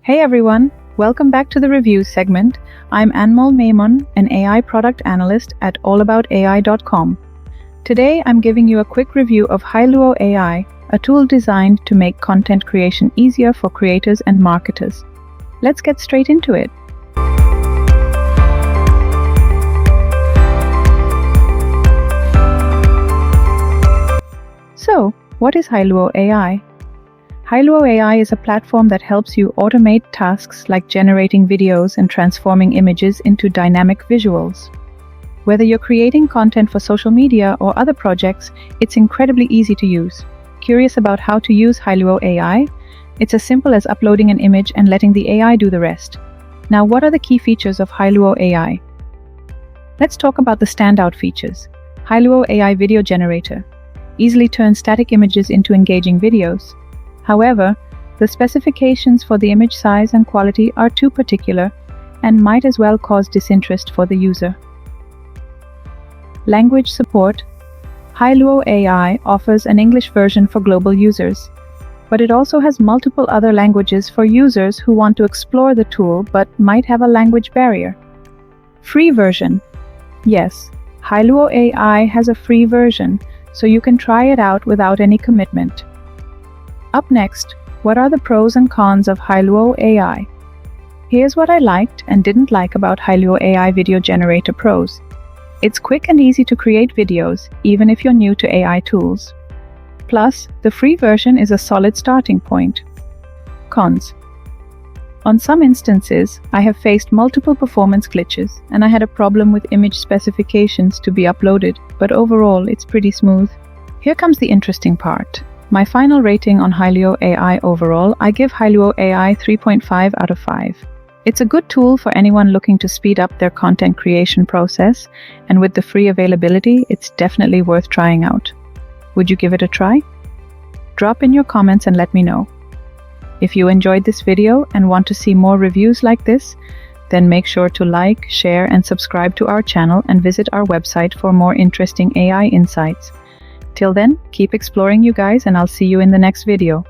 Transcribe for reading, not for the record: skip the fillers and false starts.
Hey everyone, welcome back to the review segment. I'm Anmol Memon, an AI product analyst at allaboutai.com. Today I'm giving you a quick review of Hailuo AI, a tool designed to make content creation easier for creators and marketers. Let's get straight into it. So, what is Hailuo AI? Hailuo AI is a platform that helps you automate tasks like generating videos and transforming images into dynamic visuals. Whether you're creating content for social media or other projects, it's incredibly easy to use. Curious about how to use Hailuo AI? It's as simple as uploading an image and letting the AI do the rest. Now, what are the key features of Hailuo AI? Let's talk about the standout features. Hailuo AI Video Generator easily turns static images into engaging videos. However, the specifications for the image size and quality are too particular and might as well cause disinterest for the user. Language support. Hailuo AI offers an English version for global users, but it also has multiple other languages for users who want to explore the tool but might have a language barrier. Free version. Yes, Hailuo AI has a free version, so you can try it out without any commitment. Up next, what are the pros and cons of Hailuo AI? Here's what I liked and didn't like about Hailuo AI Video Generator Pros. It's quick and easy to create videos, even if you're new to AI tools. Plus, the free version is a solid starting point. Cons. On some instances, I have faced multiple performance glitches, and I had a problem with image specifications to be uploaded, but overall, it's pretty smooth. Here comes the interesting part. My final rating on Hailuo AI overall, I give Hailuo AI 3.5 out of 5. It's a good tool for anyone looking to speed up their content creation process, and with the free availability, it's definitely worth trying out. Would you give it a try? Drop in your comments and let me know. If you enjoyed this video and want to see more reviews like this, then make sure to like, share, and subscribe to our channel and visit our website for more interesting AI insights. Till then, keep exploring you guys, and I'll see you in the next video.